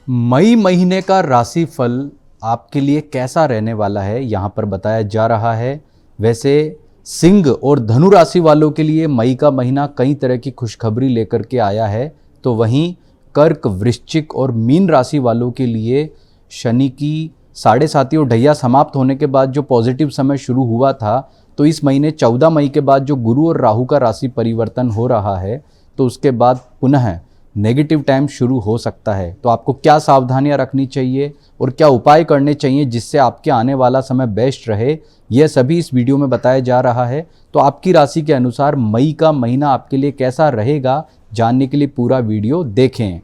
मई महीने का राशिफल आपके लिए कैसा रहने वाला है यहाँ पर बताया जा रहा है। वैसे सिंह और धनु राशि वालों के लिए मई का महीना कई तरह की खुशखबरी लेकर के आया है, तो वहीं कर्क, वृश्चिक और मीन राशि वालों के लिए शनि की 7.5 और ढैया समाप्त होने के बाद जो पॉजिटिव समय शुरू हुआ था, तो इस महीने 14 मई के बाद जो गुरु और राहु का राशि परिवर्तन हो रहा है, तो उसके बाद पुनः नेगेटिव टाइम शुरू हो सकता है। तो आपको क्या सावधानियां रखनी चाहिए और क्या उपाय करने चाहिए जिससे आपके आने वाला समय बेस्ट रहे, यह सभी इस वीडियो में बताया जा रहा है। तो आपकी राशि के अनुसार मई का महीना आपके लिए कैसा रहेगा, जानने के लिए पूरा वीडियो देखें।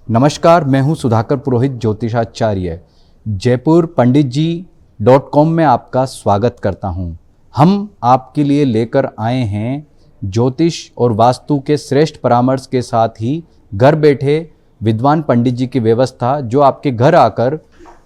नमस्कार, मैं हूं सुधाकर पुरोहित, ज्योतिषाचार्य, जयपुर पंडितजी.com में आपका स्वागत करता हूं। हम आपके लिए लेकर आए हैं ज्योतिष और वास्तु के श्रेष्ठ परामर्श के साथ ही घर बैठे विद्वान पंडित जी की व्यवस्था, जो आपके घर आकर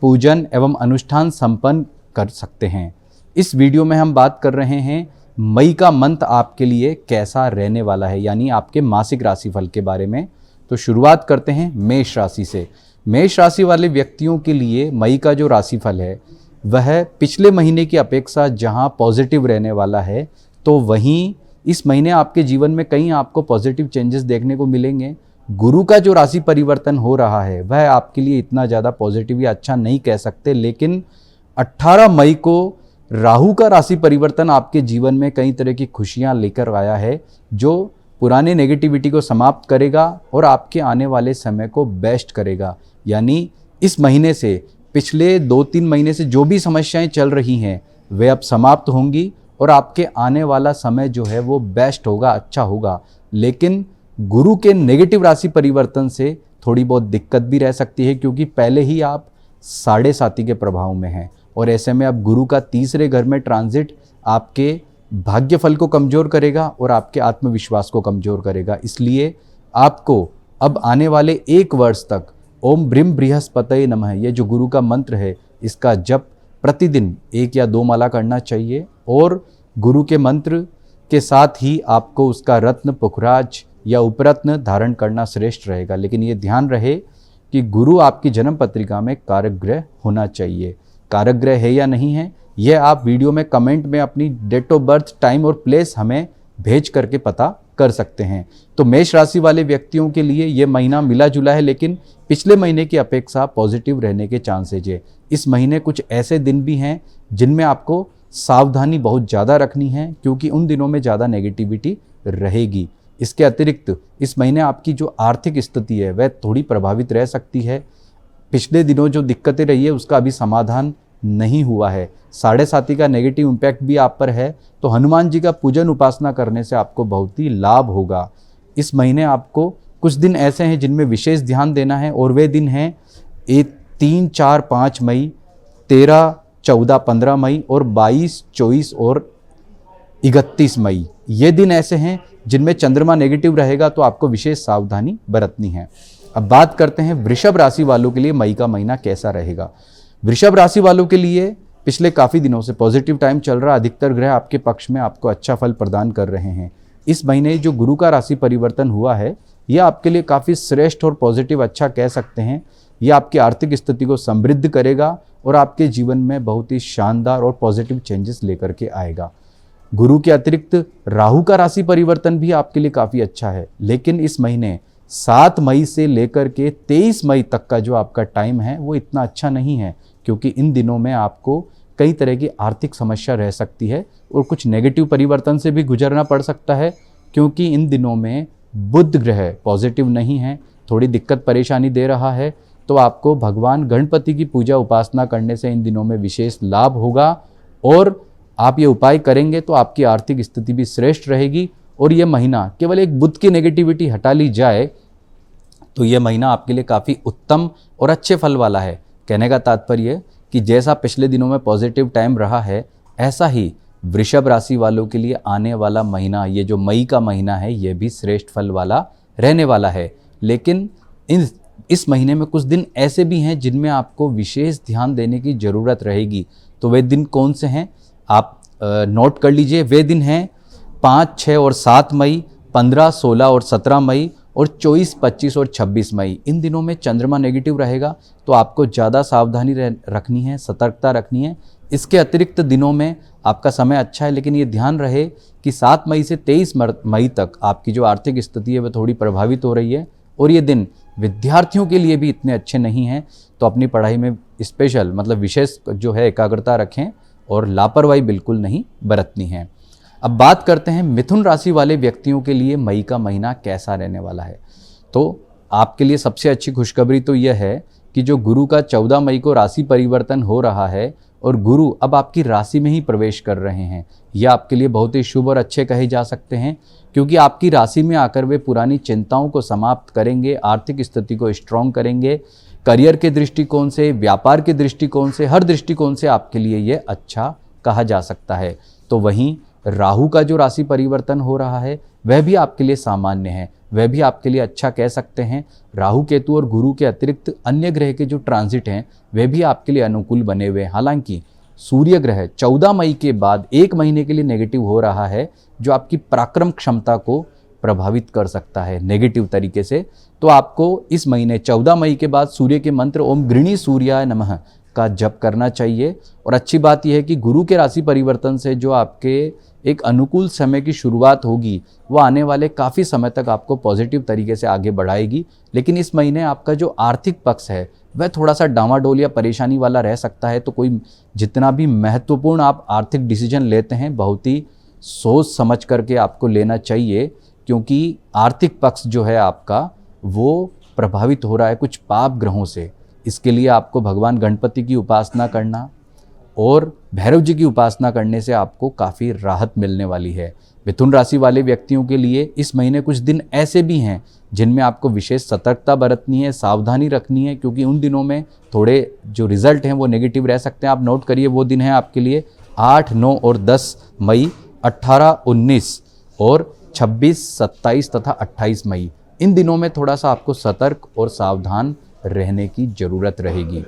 पूजन एवं अनुष्ठान संपन्न कर सकते हैं। इस वीडियो में हम बात कर रहे हैं मई का मंथ आपके लिए कैसा रहने वाला है, यानी आपके मासिक राशिफल के बारे में। तो शुरुआत करते हैं मेष राशि से। मेष राशि वाले व्यक्तियों के लिए मई का जो राशिफल है वह पिछले महीने की अपेक्षा जहां पॉजिटिव रहने वाला है, तो वहीं इस महीने आपके जीवन में कहीं आपको पॉजिटिव चेंजेस देखने को मिलेंगे। गुरु का जो राशि परिवर्तन हो रहा है वह आपके लिए इतना ज़्यादा पॉजिटिव या अच्छा नहीं कह सकते, लेकिन 18 मई को राहु का राशि परिवर्तन आपके जीवन में कई तरह की खुशियां लेकर आया है, जो पुराने नेगेटिविटी को समाप्त करेगा और आपके आने वाले समय को बेस्ट करेगा। यानी इस महीने से पिछले 2-3 महीने से जो भी समस्याएं चल रही हैं वे अब समाप्त होंगी और आपके आने वाला समय जो है वो बेस्ट होगा, अच्छा होगा। लेकिन गुरु के नेगेटिव राशि परिवर्तन से थोड़ी बहुत दिक्कत भी रह सकती है, क्योंकि पहले ही आप 7.5 के प्रभाव में हैं और ऐसे में अब गुरु का तीसरे घर में ट्रांजिट आपके भाग्यफल को कमज़ोर करेगा और आपके आत्मविश्वास को कमज़ोर करेगा। इसलिए आपको अब आने वाले 1 वर्ष तक ओम ब्रीम बृहस्पतये नमः, ये जो गुरु का मंत्र है, इसका जप प्रतिदिन 1 या 2 माला करना चाहिए और गुरु के मंत्र के साथ ही आपको उसका रत्न, पुखराज या उपरत्न धारण करना श्रेष्ठ रहेगा। लेकिन ये ध्यान रहे कि गुरु आपकी जन्म पत्रिका में कारक ग्रह होना चाहिए। कारक ग्रह है या नहीं है, यह आप वीडियो में कमेंट में अपनी डेट ऑफ बर्थ, टाइम और प्लेस हमें भेज करके पता कर सकते हैं। तो मेष राशि वाले व्यक्तियों के लिए ये महीना मिला जुला है, लेकिन पिछले महीने की अपेक्षा पॉजिटिव रहने के चांसेज है। इस महीने कुछ ऐसे दिन भी हैं जिनमें आपको सावधानी बहुत ज़्यादा रखनी है, क्योंकि उन दिनों में ज़्यादा नेगेटिविटी रहेगी। इसके अतिरिक्त इस महीने आपकी जो आर्थिक स्थिति है वह थोड़ी प्रभावित रह सकती है। पिछले दिनों जो दिक्कतें रही है उसका अभी समाधान नहीं हुआ है। 7.5 का नेगेटिव इम्पैक्ट भी आप पर है, तो हनुमान जी का पूजन उपासना करने से आपको बहुत ही लाभ होगा। इस महीने आपको कुछ दिन ऐसे हैं जिनमें विशेष ध्यान देना है, और वे दिन हैं 3, 4, 5 मई, 13, 14, 15 मई और 22, 24 और 31 मई। ये दिन ऐसे हैं जिनमें चंद्रमा नेगेटिव रहेगा, तो आपको विशेष सावधानी बरतनी है। अब बात करते हैं वृषभ राशि वालों के लिए मई का महीना कैसा रहेगा। वृषभ राशि वालों के लिए पिछले काफ़ी दिनों से पॉजिटिव टाइम चल रहा, अधिकतर ग्रह आपके पक्ष में आपको अच्छा फल प्रदान कर रहे हैं। इस महीने जो गुरु का राशि परिवर्तन हुआ है यह आपके लिए काफ़ी श्रेष्ठ और पॉजिटिव, अच्छा कह सकते हैं। यह आपकी आर्थिक स्थिति को समृद्ध करेगा और आपके जीवन में बहुत ही शानदार और पॉजिटिव चेंजेस लेकर के आएगा। गुरु के अतिरिक्त राहु का राशि परिवर्तन भी आपके लिए काफ़ी अच्छा है, लेकिन इस महीने 7 मई से लेकर के 23 मई तक का जो आपका टाइम है वो इतना अच्छा नहीं है, क्योंकि इन दिनों में आपको कई तरह की आर्थिक समस्या रह सकती है और कुछ नेगेटिव परिवर्तन से भी गुजरना पड़ सकता है, क्योंकि इन दिनों में बुध ग्रह पॉजिटिव नहीं है, थोड़ी दिक्कत परेशानी दे रहा है। तो आपको भगवान गणपति की पूजा उपासना करने से इन दिनों में विशेष लाभ होगा, और आप ये उपाय करेंगे तो आपकी आर्थिक स्थिति भी श्रेष्ठ रहेगी। और ये महीना केवल एक बुध की नेगेटिविटी हटा ली जाए तो ये महीना आपके लिए काफ़ी उत्तम और अच्छे फल वाला है। कहने का तात्पर्य कि जैसा पिछले दिनों में पॉजिटिव टाइम रहा है, ऐसा ही वृषभ राशि वालों के लिए आने वाला महीना, ये जो मई का महीना है, ये भी श्रेष्ठ फल वाला रहने वाला है। लेकिन इस महीने में कुछ दिन ऐसे भी हैं जिनमें आपको विशेष ध्यान देने की ज़रूरत रहेगी। तो वे दिन कौन से हैं आप नोट कर लीजिए। वे दिन हैं 5, 6 और 7 मई, 15, 16 और 17 मई और 24, 25 और 26 मई इन दिनों में चंद्रमा नेगेटिव रहेगा, तो आपको ज़्यादा सावधानी रखनी है, सतर्कता रखनी है। इसके अतिरिक्त दिनों में आपका समय अच्छा है, लेकिन ये ध्यान रहे कि 7 मई से 23 मई तक आपकी जो आर्थिक स्थिति है वह थोड़ी प्रभावित हो रही है और ये दिन विद्यार्थियों के लिए भी इतने अच्छे नहीं हैं। तो अपनी पढ़ाई में स्पेशल मतलब विशेष जो है एकाग्रता रखें और लापरवाही बिल्कुल नहीं बरतनी है। अब बात करते हैं मिथुन राशि वाले व्यक्तियों के लिए मई का महीना कैसा रहने वाला है। तो आपके लिए सबसे अच्छी खुशखबरी तो यह है कि जो गुरु का 14 मई को राशि परिवर्तन हो रहा है और गुरु अब आपकी राशि में ही प्रवेश कर रहे हैं, यह आपके लिए बहुत ही शुभ और अच्छे कहे जा सकते हैं, क्योंकि आपकी राशि में आकर वे पुरानी चिंताओं को समाप्त करेंगे, आर्थिक स्थिति को स्ट्रॉन्ग करेंगे। करियर के दृष्टिकोण से, व्यापार के दृष्टिकोण से, हर दृष्टिकोण से आपके लिए ये अच्छा कहा जा सकता है। तो वहीं राहु का जो राशि परिवर्तन हो रहा है वह भी आपके लिए सामान्य है, वह भी आपके लिए अच्छा कह सकते हैं। राहु केतु और गुरु के अतिरिक्त अन्य ग्रह के जो ट्रांजिट हैं वे भी आपके लिए अनुकूल बने हुए हैं। हालांकि सूर्य ग्रह 14 मई के बाद 1 महीने के लिए नेगेटिव हो रहा है, जो आपकी पराक्रम क्षमता को प्रभावित कर सकता है नेगेटिव तरीके से। तो आपको इस महीने 14 मई के बाद सूर्य के मंत्र ओम गृणी सूर्याय नमः का जप करना चाहिए। और अच्छी बात यह है कि गुरु के राशि परिवर्तन से जो आपके एक अनुकूल समय की शुरुआत होगी वो आने वाले काफ़ी समय तक आपको पॉजिटिव तरीके से आगे बढ़ाएगी। लेकिन इस महीने आपका जो आर्थिक पक्ष है वह थोड़ा सा डामाडोल या परेशानी वाला रह सकता है। तो कोई जितना भी महत्वपूर्ण आप आर्थिक डिसीजन लेते हैं बहुत ही सोच समझ करके आपको लेना चाहिए, क्योंकि आर्थिक पक्ष जो है आपका वो प्रभावित हो रहा है कुछ पाप ग्रहों से। इसके लिए आपको भगवान गणपति की उपासना करना और भैरव जी की उपासना करने से आपको काफ़ी राहत मिलने वाली है। मिथुन राशि वाले व्यक्तियों के लिए इस महीने कुछ दिन ऐसे भी हैं जिनमें आपको विशेष सतर्कता बरतनी है, सावधानी रखनी है, क्योंकि उन दिनों में थोड़े जो रिजल्ट हैं वो नेगेटिव रह सकते हैं। आप नोट करिए, वो दिन है आपके लिए 8, 9 और 10 मई, 18, 19 और 26, 27 तथा 28 मई। इन दिनों में थोड़ा सा आपको सतर्क और सावधान रहने की ज़रूरत रहेगी।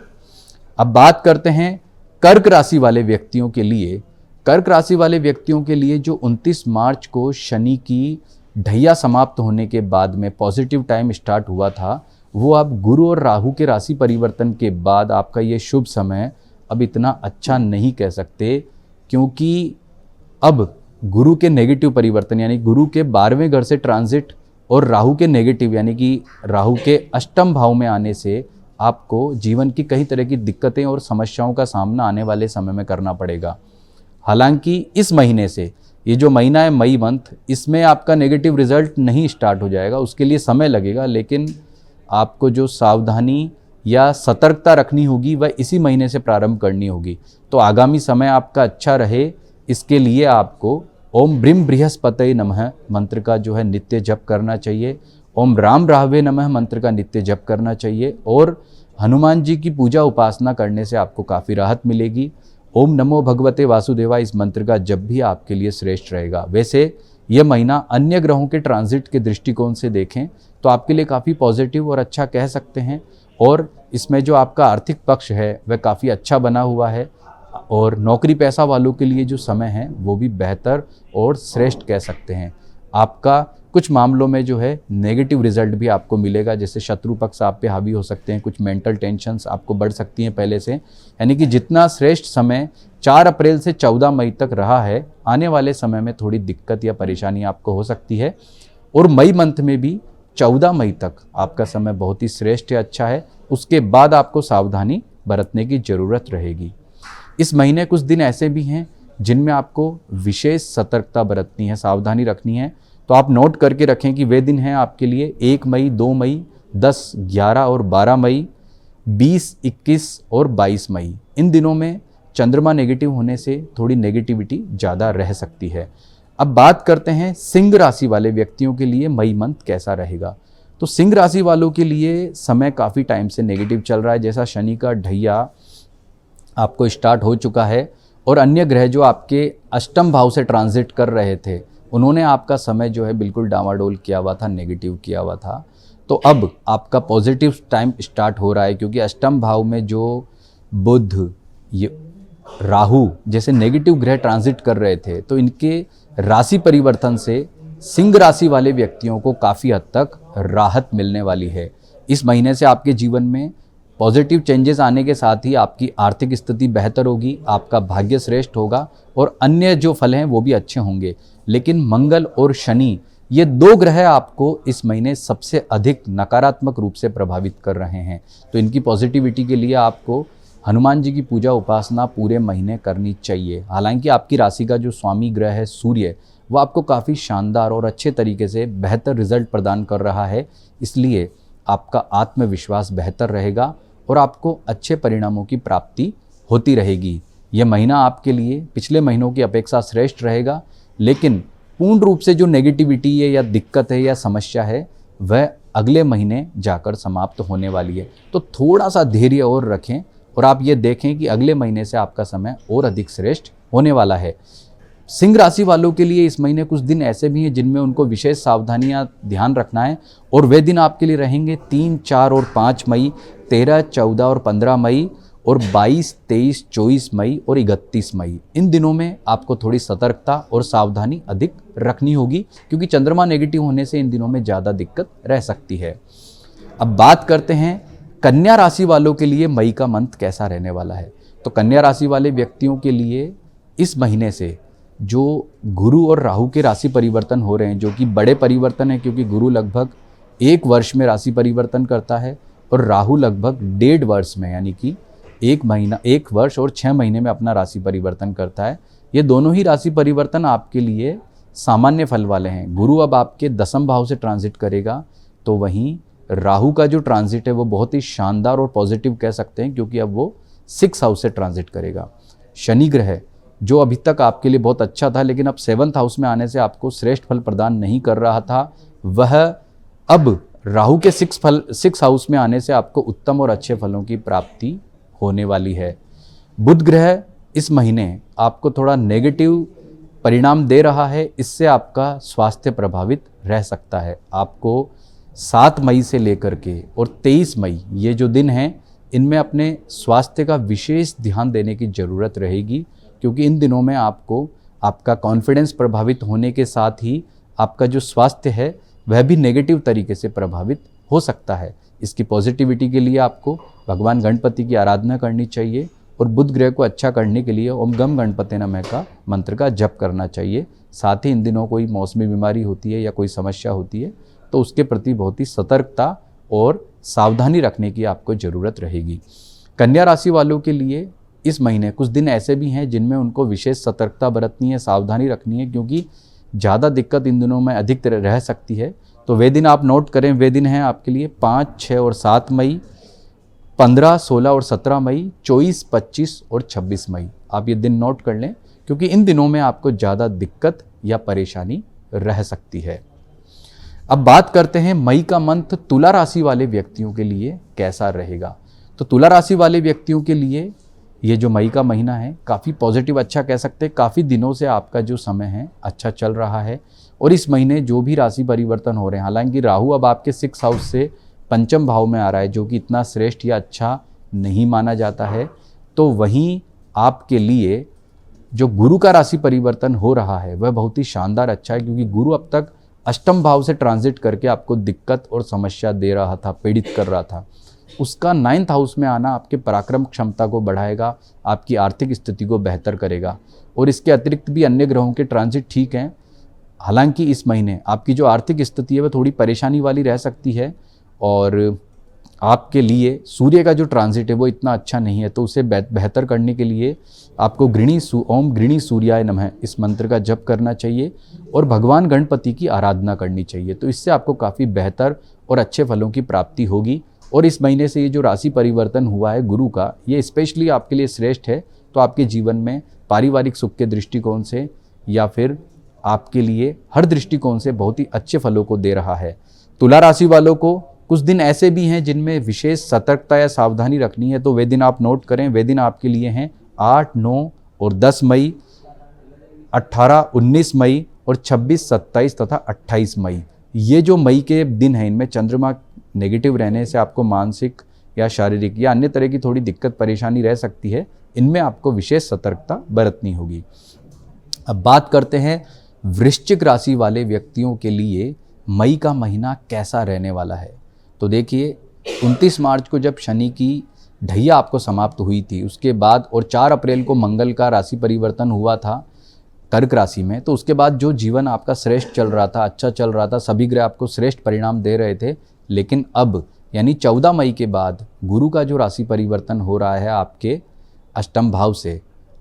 अब बात करते हैं कर्क राशि वाले व्यक्तियों के लिए। कर्क राशि वाले व्यक्तियों के लिए जो 29 मार्च को शनि की ढैया समाप्त होने के बाद में पॉजिटिव टाइम स्टार्ट हुआ था, वो अब गुरु और राहु के राशि परिवर्तन के बाद आपका ये शुभ समय अब इतना अच्छा नहीं कह सकते, क्योंकि अब गुरु के नेगेटिव परिवर्तन यानी गुरु के 12वें घर से ट्रांजिट और राहु के नेगेटिव यानी कि राहु के अष्टम भाव में आने से आपको जीवन की कई तरह की दिक्कतें और समस्याओं का सामना आने वाले समय में करना पड़ेगा। हालांकि इस महीने से ये जो महीना है मई मंथ, इसमें आपका नेगेटिव रिजल्ट नहीं स्टार्ट हो जाएगा, उसके लिए समय लगेगा। लेकिन आपको जो सावधानी या सतर्कता रखनी होगी वह इसी महीने से प्रारंभ करनी होगी। तो आगामी समय आपका अच्छा रहे, इसके लिए आपको ओम ब्रीम बृहस्पतये नमः मंत्र का जो है नित्य जप करना चाहिए। ओम राम राहवे नमः मंत्र का नित्य जप करना चाहिए और हनुमान जी की पूजा उपासना करने से आपको काफ़ी राहत मिलेगी। ओम नमो भगवते वासुदेवा इस मंत्र का जप भी आपके लिए श्रेष्ठ रहेगा। वैसे यह महीना अन्य ग्रहों के ट्रांजिट के दृष्टिकोण से देखें तो आपके लिए काफ़ी पॉजिटिव और अच्छा कह सकते हैं। और इसमें जो आपका आर्थिक पक्ष है वह काफ़ी अच्छा बना हुआ है और नौकरी पैसा वालों के लिए जो समय है वो भी बेहतर और श्रेष्ठ कह सकते हैं। आपका कुछ मामलों में जो है नेगेटिव रिजल्ट भी आपको मिलेगा, जैसे शत्रु पक्ष आप पे हावी हो सकते हैं, कुछ मेंटल टेंशन्स आपको बढ़ सकती हैं पहले से। यानी कि जितना श्रेष्ठ समय 4 अप्रैल से 14 मई तक रहा है, आने वाले समय में थोड़ी दिक्कत या परेशानी आपको हो सकती है। और मई मंथ में भी 14 मई तक आपका समय बहुत ही श्रेष्ठ या अच्छा है, उसके बाद आपको सावधानी बरतने की ज़रूरत रहेगी। इस महीने कुछ दिन ऐसे भी हैं जिनमें आपको विशेष सतर्कता बरतनी है, सावधानी रखनी है। तो आप नोट करके रखें कि वे दिन हैं आपके लिए 1 मई, 2 मई, 10, 11 और 12 मई, 20, 21 और 22 मई। इन दिनों में चंद्रमा नेगेटिव होने से थोड़ी नेगेटिविटी ज़्यादा रह सकती है। अब बात करते हैं सिंह राशि वाले व्यक्तियों के लिए मई मंथ कैसा रहेगा। तो सिंह राशि वालों के लिए समय काफ़ी टाइम से नेगेटिव चल रहा है, जैसा शनि का ढैया आपको स्टार्ट हो चुका है और अन्य ग्रह जो आपके अष्टम भाव से ट्रांजिट कर रहे थे उन्होंने आपका समय जो है बिल्कुल डामाडोल किया हुआ था, नेगेटिव किया हुआ था। तो अब आपका पॉजिटिव टाइम स्टार्ट हो रहा है, क्योंकि अष्टम भाव में जो बुध, ये राहु जैसे नेगेटिव ग्रह ट्रांजिट कर रहे थे, तो इनके राशि परिवर्तन से सिंह राशि वाले व्यक्तियों को काफ़ी हद तक राहत मिलने वाली है। इस महीने से आपके जीवन में पॉजिटिव चेंजेस आने के साथ ही आपकी आर्थिक स्थिति बेहतर होगी, आपका भाग्य श्रेष्ठ होगा और अन्य जो फल हैं वो भी अच्छे होंगे। लेकिन मंगल और शनि, ये दो ग्रह आपको इस महीने सबसे अधिक नकारात्मक रूप से प्रभावित कर रहे हैं। तो इनकी पॉजिटिविटी के लिए आपको हनुमान जी की पूजा उपासना पूरे महीने करनी चाहिए। हालांकि आपकी राशि का जो स्वामी ग्रह है सूर्य, वो आपको काफ़ी शानदार और अच्छे तरीके से बेहतर रिजल्ट प्रदान कर रहा है, इसलिए आपका आत्मविश्वास बेहतर रहेगा और आपको अच्छे परिणामों की प्राप्ति होती रहेगी। यह महीना आपके लिए पिछले महीनों की अपेक्षा श्रेष्ठ रहेगा, लेकिन पूर्ण रूप से जो नेगेटिविटी है या दिक्कत है या समस्या है वह अगले महीने जाकर समाप्त होने वाली है। तो थोड़ा सा धैर्य और रखें और आप ये देखें कि अगले महीने से आपका समय और अधिक श्रेष्ठ होने वाला है। सिंह राशि वालों के लिए इस महीने कुछ दिन ऐसे भी हैं जिनमें उनको विशेष सावधानियां ध्यान रखना है और वे दिन आपके लिए रहेंगे 3, 4 और 5 मई, 13, 14 और 15 मई और 22, 23, 24 मई और 31 मई। इन दिनों में आपको थोड़ी सतर्कता और सावधानी अधिक रखनी होगी, क्योंकि चंद्रमा नेगेटिव होने से इन दिनों में ज़्यादा दिक्कत रह सकती है। अब बात करते हैं कन्या राशि वालों के लिए मई का मंथ कैसा रहने वाला है। तो कन्या राशि वाले व्यक्तियों के लिए इस महीने से जो गुरु और राहु के राशि परिवर्तन हो रहे हैं, जो कि बड़े परिवर्तन है, क्योंकि गुरु लगभग 1 वर्ष में राशि परिवर्तन करता है और राहु लगभग 1.5 वर्ष में, यानी कि 1 वर्ष और 6 महीने में अपना राशि परिवर्तन करता है। ये दोनों ही राशि परिवर्तन आपके लिए सामान्य फल वाले हैं। गुरु अब आपके 10वें भाव से ट्रांजिट करेगा, तो वहीं राहु का जो ट्रांजिट है वो बहुत ही शानदार और पॉजिटिव कह सकते हैं, क्योंकि अब वो 6th हाउस से ट्रांजिट करेगा। शनि ग्रह जो अभी तक आपके लिए बहुत अच्छा था, लेकिन अब 7th हाउस में आने से आपको श्रेष्ठ फल प्रदान नहीं कर रहा था, वह अब राहु के 6th हाउस में आने से आपको उत्तम और अच्छे फलों की प्राप्ति होने वाली है। बुध ग्रह इस महीने आपको थोड़ा नेगेटिव परिणाम दे रहा है, इससे आपका स्वास्थ्य प्रभावित रह सकता है। आपको 7 मई से लेकर के और 23 मई ये जो दिन हैं, इनमें अपने स्वास्थ्य का विशेष ध्यान देने की ज़रूरत रहेगी, क्योंकि इन दिनों में आपको आपका कॉन्फिडेंस प्रभावित होने के साथ ही आपका जो स्वास्थ्य है वह भी नेगेटिव तरीके से प्रभावित हो सकता है। इसकी पॉजिटिविटी के लिए आपको भगवान गणपति की आराधना करनी चाहिए और बुध ग्रह को अच्छा करने के लिए ओम गम गणपति नमः का मंत्र का जप करना चाहिए। साथ ही इन दिनों कोई मौसमी बीमारी होती है या कोई समस्या होती है तो उसके प्रति बहुत ही सतर्कता और सावधानी रखने की आपको ज़रूरत रहेगी। कन्या राशि वालों के लिए इस महीने कुछ दिन ऐसे भी हैं जिनमें उनको विशेष सतर्कता बरतनी है, सावधानी रखनी है, क्योंकि ज़्यादा दिक्कत इन दिनों में अधिक रह सकती है। तो वे दिन आप नोट करें, वे दिन हैं आपके लिए 5, 6 और 7 मई, 15, 16 और 17 मई, 24, 25 और 26 मई। आप ये दिन नोट कर लें, क्योंकि इन दिनों में आपको ज़्यादा दिक्कत या परेशानी रह सकती है। अब बात करते हैं मई का मंथ तुला राशि वाले व्यक्तियों के लिए कैसा रहेगा। तो तुला राशि वाले व्यक्तियों के लिए ये जो मई का महीना है काफ़ी पॉजिटिव, अच्छा कह सकते हैं। काफ़ी दिनों से आपका जो समय है अच्छा चल रहा है और इस महीने जो भी राशि परिवर्तन हो रहे हैं, हालांकि राहु अब आपके 6th हाउस से 5वें भाव में आ रहा है, जो कि इतना श्रेष्ठ या अच्छा नहीं माना जाता है, तो वहीं आपके लिए जो गुरु का राशि परिवर्तन हो रहा है वह बहुत ही शानदार अच्छा है, क्योंकि गुरु अब तक 8वें भाव से ट्रांजिट करके आपको दिक्कत और समस्या दे रहा था, पीड़ित कर रहा था। उसका 9th हाउस में आना आपके पराक्रम क्षमता को बढ़ाएगा, आपकी आर्थिक स्थिति को बेहतर करेगा। और इसके अतिरिक्त भी अन्य ग्रहों के ट्रांजिट ठीक हैं। हालांकि इस महीने आपकी जो आर्थिक स्थिति है वह थोड़ी परेशानी वाली रह सकती है और आपके लिए सूर्य का जो ट्रांजिट है वो इतना अच्छा नहीं है, तो उसे बेहतर करने के लिए आपको ओम गृणी सूर्याय नमः इस मंत्र का जप करना चाहिए और भगवान गणपति की आराधना करनी चाहिए। तो इससे आपको काफ़ी बेहतर और अच्छे फलों की प्राप्ति होगी। और इस महीने से ये जो राशि परिवर्तन हुआ है गुरु का, ये स्पेशली आपके लिए श्रेष्ठ है। तो आपके जीवन में पारिवारिक सुख के दृष्टिकोण से या फिर आपके लिए हर दृष्टिकोण से बहुत ही अच्छे फलों को दे रहा है। तुला राशि वालों को कुछ दिन ऐसे भी हैं जिनमें विशेष सतर्कता या सावधानी रखनी है, तो वे दिन आप नोट करें। वे दिन आपके लिए हैं 8, 9 और 10 मई, 18, 19 मई और 26, 27 तथा 28 मई। ये जो मई के दिन हैं इनमें चंद्रमा नेगेटिव रहने से आपको मानसिक या शारीरिक या अन्य तरह की थोड़ी दिक्कत परेशानी रह सकती है। इनमें आपको विशेष सतर्कता बरतनी होगी। अब बात करते हैं वृश्चिक राशि वाले व्यक्तियों के लिए मई का महीना कैसा रहने वाला है। तो देखिए 29 मार्च को जब शनि की ढैया आपको समाप्त हुई थी, उसके बाद और 4 अप्रैल को मंगल का राशि परिवर्तन हुआ था कर्क राशि में, तो उसके बाद जो जीवन आपका श्रेष्ठ चल रहा था, अच्छा चल रहा था, सभी ग्रह आपको श्रेष्ठ परिणाम दे रहे थे। लेकिन अब यानी 14 मई के बाद गुरु का जो राशि परिवर्तन हो रहा है आपके अष्टम भाव से,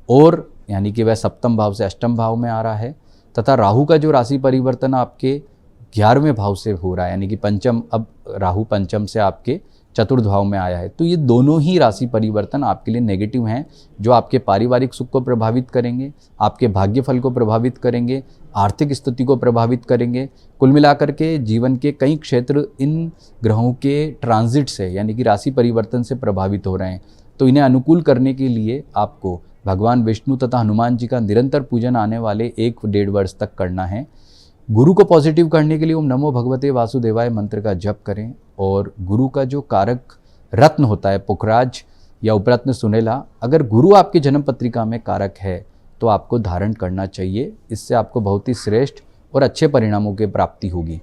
और यानी कि वह सप्तम भाव से अष्टम भाव में आ रहा है, तथा राहु का जो राशि परिवर्तन आपके 11वें भाव से हो रहा है, यानी कि पंचम, अब राहु पंचम से आपके चतुर्थ भाव में आया है। तो ये दोनों ही राशि परिवर्तन आपके लिए नेगेटिव हैं, जो आपके पारिवारिक सुख को प्रभावित करेंगे, आपके भाग्यफल को प्रभावित करेंगे, आर्थिक स्थिति को प्रभावित करेंगे। कुल मिलाकर के जीवन के कई क्षेत्र इन ग्रहों के ट्रांजिट से यानी कि राशि परिवर्तन से प्रभावित हो रहे हैं। तो इन्हें अनुकूल करने के लिए आपको भगवान विष्णु तथा हनुमान जी का निरंतर पूजन आने वाले 1-1.5 वर्ष तक करना है। गुरु को पॉजिटिव करने के लिए ओम नमो भगवते वासुदेवाय मंत्र का जप करें, और गुरु का जो कारक रत्न होता है पुखराज या उपरत्न सुनेला, अगर गुरु आपकी जन्म पत्रिका में कारक है तो आपको धारण करना चाहिए। इससे आपको बहुत ही श्रेष्ठ और अच्छे परिणामों की प्राप्ति होगी।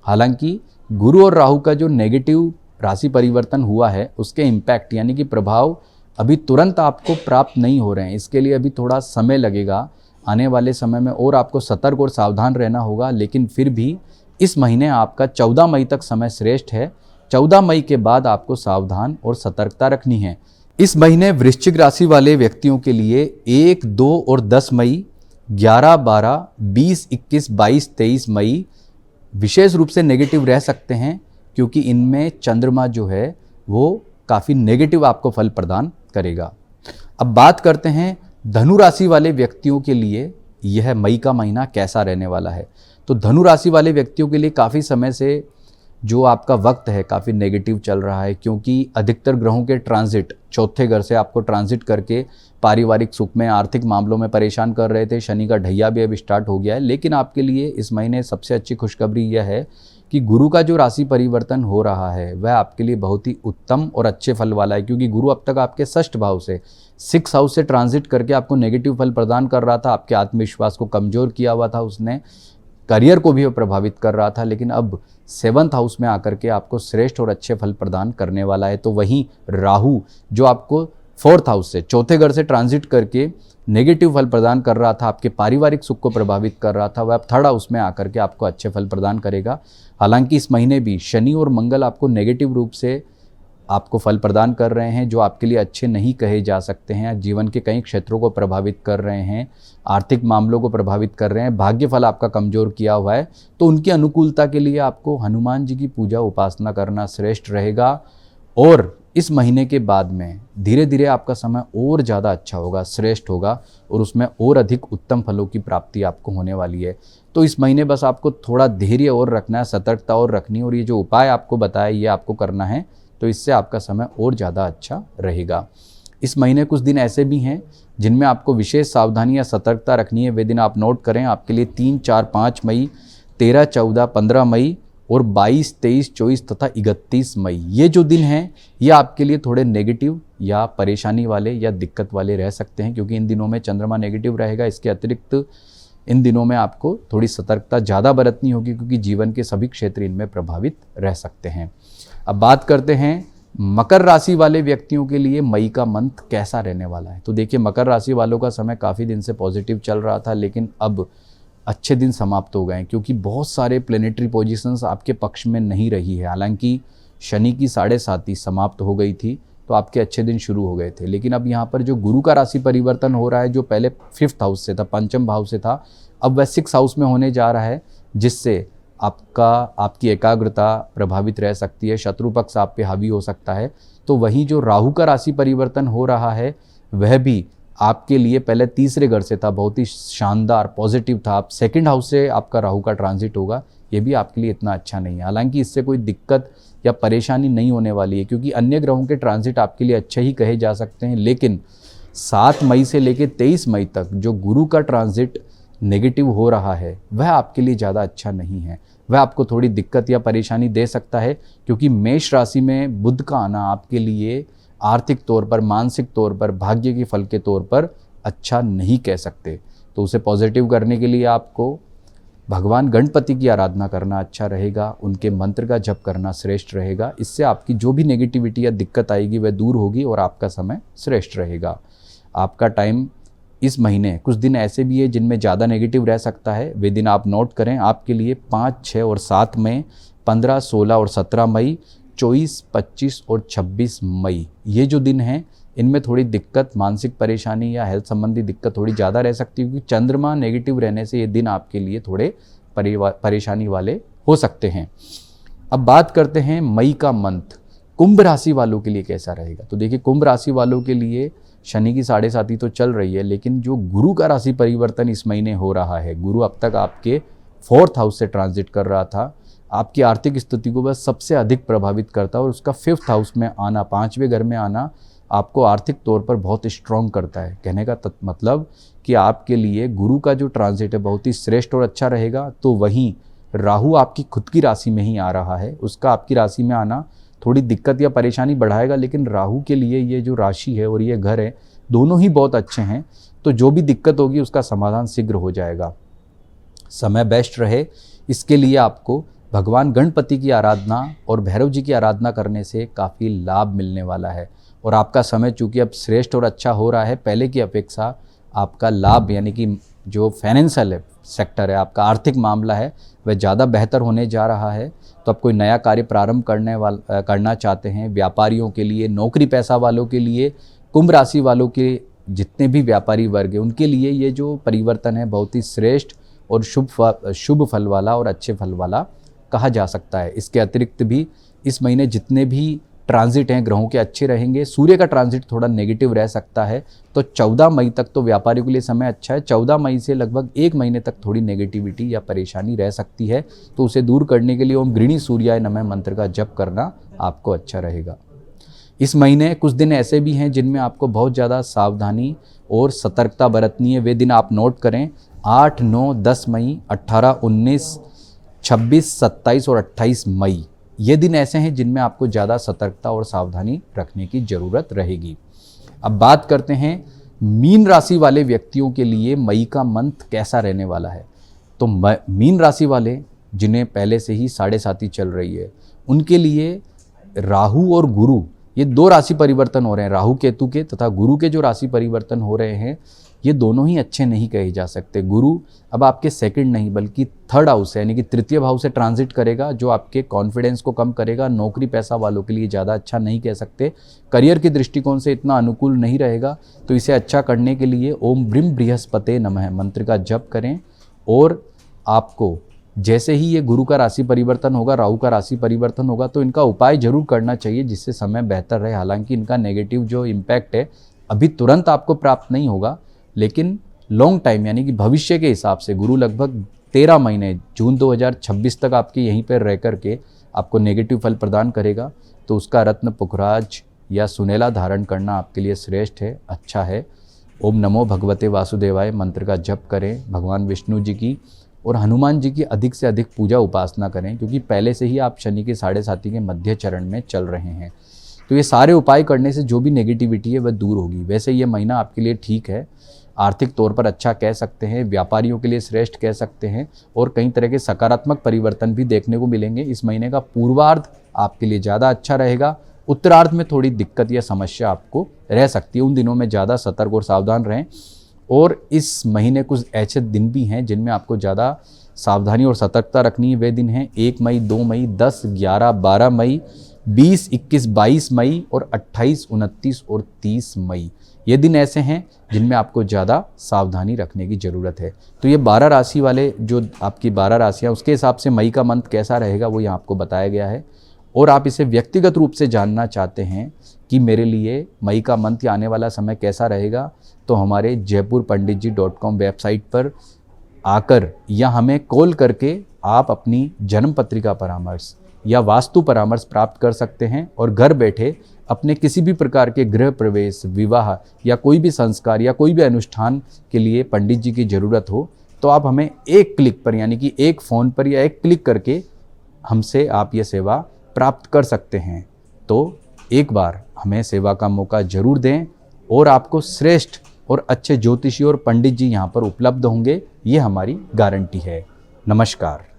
हालांकि गुरु और राहु का जो नेगेटिव राशि परिवर्तन हुआ है उसके इम्पैक्ट यानी कि प्रभाव अभी तुरंत आपको प्राप्त नहीं हो रहे हैं, इसके लिए अभी थोड़ा समय लगेगा। आने वाले समय में और आपको सतर्क और सावधान रहना होगा। लेकिन फिर भी इस महीने आपका 14 मई तक समय श्रेष्ठ है। 14 मई के बाद आपको सावधान और सतर्कता रखनी है। इस महीने वृश्चिक राशि वाले व्यक्तियों के लिए 1, 2 और 10 मई, 11, 12, 20, 21, 22, 23 मई विशेष रूप से नेगेटिव रह सकते हैं, क्योंकि इनमें चंद्रमा जो है वो काफ़ी नेगेटिव आपको फल प्रदान करेगा। अब बात करते हैं धनु राशि वाले व्यक्तियों के लिए यह मई का महीना कैसा रहने वाला है। तो धनु राशि वाले व्यक्तियों के लिए काफ़ी समय से जो आपका वक्त है काफ़ी नेगेटिव चल रहा है, क्योंकि अधिकतर ग्रहों के ट्रांजिट चौथे घर से आपको ट्रांजिट करके पारिवारिक सुख में, आर्थिक मामलों में परेशान कर रहे थे। शनि का ढैया भी अब स्टार्ट हो गया है। लेकिन आपके लिए इस महीने सबसे अच्छी खुशखबरी यह है कि गुरु का जो राशि परिवर्तन हो रहा है वह आपके लिए बहुत ही उत्तम और अच्छे फल वाला है, क्योंकि गुरु अब तक आपके षष्ठ भाव से 6 हाउस से ट्रांजिट करके आपको नेगेटिव फल प्रदान कर रहा था। आपके आत्मविश्वास को कमज़ोर किया हुआ था उसने, करियर को भी प्रभावित कर रहा था। लेकिन अब 7th हाउस में आकर के आपको श्रेष्ठ और अच्छे फल प्रदान करने वाला है। तो वहीं राहु जो आपको 4th हाउस से, चौथे घर से ट्रांजिट करके नेगेटिव फल प्रदान कर रहा था, आपके पारिवारिक सुख को प्रभावित कर रहा था, वह अब 3rd हाउस में आकर के आपको अच्छे फल प्रदान करेगा। हालांकि इस महीने भी शनि और मंगल आपको नेगेटिव रूप से आपको फल प्रदान कर रहे हैं, जो आपके लिए अच्छे नहीं कहे जा सकते हैं। जीवन के कई क्षेत्रों को प्रभावित कर रहे हैं, आर्थिक मामलों को प्रभावित कर रहे हैं, भाग्य फल आपका कमज़ोर किया हुआ है। तो उनकी अनुकूलता के लिए आपको हनुमान जी की पूजा उपासना करना श्रेष्ठ रहेगा। और इस महीने के बाद में धीरे धीरे आपका समय और ज़्यादा अच्छा होगा, श्रेष्ठ होगा, और उसमें और अधिक उत्तम फलों की प्राप्ति आपको होने वाली है। तो इस महीने बस आपको थोड़ा धैर्य और रखना है, सतर्कता और रखनी है, और ये जो उपाय आपको बताया ये आपको करना है। तो इससे आपका समय और ज़्यादा अच्छा रहेगा। इस महीने कुछ दिन ऐसे भी हैं जिनमें आपको विशेष सावधानी या सतर्कता रखनी है। वे दिन आप नोट करें आपके लिए 3, 4, 5 मई, 13, 14, 15 मई और 22, 23, 24 तथा 31 मई। ये जो दिन हैं ये आपके लिए थोड़े नेगेटिव या परेशानी वाले या दिक्कत वाले रह सकते हैं, क्योंकि इन दिनों में चंद्रमा नेगेटिव रहेगा। इसके अतिरिक्त इन दिनों में आपको थोड़ी सतर्कता ज़्यादा बरतनी होगी, क्योंकि जीवन के सभी क्षेत्र इनमें प्रभावित रह सकते हैं। अब बात करते हैं मकर राशि वाले व्यक्तियों के लिए मई का मंथ कैसा रहने वाला है। तो देखिए मकर राशि वालों का समय काफ़ी दिन से पॉजिटिव चल रहा था, लेकिन अब अच्छे दिन समाप्त हो गए हैं, क्योंकि बहुत सारे प्लेनेटरी पोजीशंस आपके पक्ष में नहीं रही है। हालांकि शनि की 7.5 समाप्त हो गई थी, तो आपके अच्छे दिन शुरू हो गए थे। लेकिन अब यहाँ पर जो गुरु का राशि परिवर्तन हो रहा है, जो पहले 5th हाउस से था, पंचम भाव से था, अब वह 6th हाउस में होने जा रहा है, जिससे आपकी एकाग्रता प्रभावित रह सकती है, शत्रु पक्ष आप पे हावी हो सकता है। तो वहीं जो राहु का राशि परिवर्तन हो रहा है वह भी आपके लिए पहले 3रे घर से था, बहुत ही शानदार पॉजिटिव था। आप 2nd हाउस से आपका राहु का ट्रांजिट होगा, ये भी आपके लिए इतना अच्छा नहीं है। हालांकि इससे कोई दिक्कत या परेशानी नहीं होने वाली है, क्योंकि अन्य ग्रहों के ट्रांजिट आपके लिए अच्छे ही कहे जा सकते हैं। लेकिन 7 मई से लेकर 23 मई तक जो गुरु का ट्रांजिट नेगेटिव हो रहा है वह आपके लिए ज़्यादा अच्छा नहीं है, वह आपको थोड़ी दिक्कत या परेशानी दे सकता है, क्योंकि मेष राशि में बुध का आना आपके लिए आर्थिक तौर पर, मानसिक तौर पर, भाग्य के फल के तौर पर अच्छा नहीं कह सकते। तो उसे पॉजिटिव करने के लिए आपको भगवान गणपति की आराधना करना अच्छा रहेगा, उनके मंत्र का जप करना श्रेष्ठ रहेगा। इससे आपकी जो भी नेगेटिविटी या दिक्कत आएगी वह दूर होगी और आपका समय श्रेष्ठ रहेगा। आपका टाइम इस महीने कुछ दिन ऐसे भी है जिनमें ज़्यादा नेगेटिव रह सकता है, वे दिन आप नोट करें। आपके लिए 5, 6 और 7 मई, 15, 16 और 17 मई, 24, 25 और 26 मई, ये जो दिन हैं इनमें थोड़ी दिक्कत, मानसिक परेशानी या हेल्थ संबंधी दिक्कत थोड़ी ज़्यादा रह सकती है, क्योंकि चंद्रमा नेगेटिव रहने से ये दिन आपके लिए थोड़े परेशानी वाले हो सकते हैं। अब बात करते हैं मई का मंथ कुंभ राशि वालों के लिए कैसा रहेगा। तो देखिए, कुंभ राशि वालों के लिए शनि की 7.5 तो चल रही है, लेकिन जो गुरु का राशि परिवर्तन इस महीने हो रहा है, गुरु अब तक आपके 4th हाउस से ट्रांजिट कर रहा था, आपकी आर्थिक स्थिति को बस सबसे अधिक प्रभावित करता है और उसका 5th हाउस में आना, 5वें घर में आना आपको आर्थिक तौर पर बहुत स्ट्रॉन्ग करता है। कहने का मतलब कि आपके लिए गुरु का जो ट्रांजिट है बहुत ही श्रेष्ठ और अच्छा रहेगा। तो वहीं राहु आपकी खुद की राशि में ही आ रहा है, उसका आपकी राशि में आना थोड़ी दिक्कत या परेशानी बढ़ाएगा, लेकिन राहु के लिए ये जो राशि है और ये घर है दोनों ही बहुत अच्छे हैं। तो जो भी दिक्कत होगी उसका समाधान शीघ्र हो जाएगा। समय बेस्ट रहे इसके लिए आपको भगवान गणपति की आराधना और भैरव जी की आराधना करने से काफ़ी लाभ मिलने वाला है। और आपका समय चूँकि अब श्रेष्ठ और अच्छा हो रहा है, पहले की अपेक्षा आपका लाभ यानी कि जो फाइनेंशियल सेक्टर है, आपका आर्थिक मामला है, वह ज़्यादा बेहतर होने जा रहा है। तो आप कोई नया कार्य प्रारंभ करना चाहते हैं, व्यापारियों के लिए, नौकरी पेशा वालों के लिए, कुंभ राशि वालों के जितने भी व्यापारी वर्ग हैं उनके लिए ये जो परिवर्तन है बहुत ही श्रेष्ठ और शुभ फल वाला और अच्छे फल वाला कहा जा सकता है। इसके अतिरिक्त भी इस महीने जितने भी ट्रांजिट हैं ग्रहों के अच्छे रहेंगे। सूर्य का ट्रांजिट थोड़ा नेगेटिव रह सकता है, तो 14 मई तक तो व्यापारियों के लिए समय अच्छा है। 14 मई से लगभग 1 महीने तक थोड़ी नेगेटिविटी या परेशानी रह सकती है, तो उसे दूर करने के लिए ओम गृणी सूर्याय नमः मंत्र का जप करना आपको अच्छा रहेगा। इस महीने कुछ दिन ऐसे भी हैं जिनमें आपको बहुत ज़्यादा सावधानी और सतर्कता बरतनी है। वे दिन आप नोट करें: 8, 9, 10 मई, 18, 19, 26, 27 और 28 मई। ये दिन ऐसे हैं जिनमें आपको ज़्यादा सतर्कता और सावधानी रखने की ज़रूरत रहेगी। अब बात करते हैं मीन राशि वाले व्यक्तियों के लिए मई का मंथ कैसा रहने वाला है। तो मीन राशि वाले जिन्हें पहले से ही 7.5 चल रही है, उनके लिए राहु और गुरु, ये 2 राशि परिवर्तन हो रहे हैं, राहु केतु के तथा गुरु के जो राशि परिवर्तन हो रहे हैं, ये दोनों ही अच्छे नहीं कहे जा सकते। गुरु अब आपके 2nd नहीं बल्कि 3rd हाउस है यानी कि 3य भाव से ट्रांजिट करेगा, जो आपके कॉन्फिडेंस को कम करेगा। नौकरी पैसा वालों के लिए ज़्यादा अच्छा नहीं कह सकते, करियर के दृष्टिकोण से इतना अनुकूल नहीं रहेगा। तो इसे अच्छा करने के लिए ओम ब्रीम बृहस्पते नमः मंत्र का जप करें। और आपको जैसे ही ये गुरु का राशि परिवर्तन होगा, राहु का राशि परिवर्तन होगा, तो इनका उपाय जरूर करना चाहिए जिससे समय बेहतर रहे। हालांकि इनका नेगेटिव जो इम्पैक्ट है अभी तुरंत आपको प्राप्त नहीं होगा, लेकिन लॉन्ग टाइम यानी कि भविष्य के हिसाब से गुरु लगभग 13 महीने जून 2026 तक आपके यहीं पर रह करके आपको नेगेटिव फल प्रदान करेगा। तो उसका रत्न पुखराज या सुनेला धारण करना आपके लिए श्रेष्ठ है, अच्छा है। ओम नमो भगवते वासुदेवाय मंत्र का जप करें, भगवान विष्णु जी की और हनुमान जी की अधिक से अधिक पूजा उपासना करें, क्योंकि पहले से ही आप शनि के 7.5 के मध्य चरण में चल रहे हैं। तो ये सारे उपाय करने से जो भी नेगेटिविटी है वह दूर होगी। वैसे ये महीना आपके लिए ठीक है, आर्थिक तौर पर अच्छा कह सकते हैं, व्यापारियों के लिए श्रेष्ठ कह सकते हैं और कई तरह के सकारात्मक परिवर्तन भी देखने को मिलेंगे। इस महीने का पूर्वार्ध आपके लिए ज़्यादा अच्छा रहेगा, उत्तरार्ध में थोड़ी दिक्कत या समस्या आपको रह सकती है। उन दिनों में ज़्यादा सतर्क और सावधान रहें। और इस महीने कुछ ऐसे दिन भी हैं जिनमें आपको ज़्यादा सावधानी और सतर्कता रखनी है। वे दिन हैं 1 मई, 2 मई, 10, 11, 12 मई, 20, 21, 22 मई और 28, 29 और 30 मई। ये दिन ऐसे हैं जिनमें आपको ज़्यादा सावधानी रखने की ज़रूरत है। तो ये 12 राशि वाले जो आपकी 12 राशियाँ, उसके हिसाब से मई का मंथ कैसा रहेगा वो यहाँ आपको बताया गया है। और आप इसे व्यक्तिगत रूप से जानना चाहते हैं कि मेरे लिए मई का मंथ या आने वाला समय कैसा रहेगा, तो हमारे jaipurpanditji.com वेबसाइट पर आकर या हमें कॉल करके आप अपनी जन्म पत्रिका परामर्श या वास्तु परामर्श प्राप्त कर सकते हैं। और घर बैठे अपने किसी भी प्रकार के गृह प्रवेश, विवाह या कोई भी संस्कार या कोई भी अनुष्ठान के लिए पंडित जी की ज़रूरत हो, तो आप हमें एक क्लिक पर यानी कि एक फ़ोन पर या एक क्लिक करके हमसे आप ये सेवा प्राप्त कर सकते हैं। तो एक बार हमें सेवा का मौका ज़रूर दें और आपको श्रेष्ठ और अच्छे ज्योतिषी और पंडित जी यहाँ पर उपलब्ध होंगे, ये हमारी गारंटी है। नमस्कार।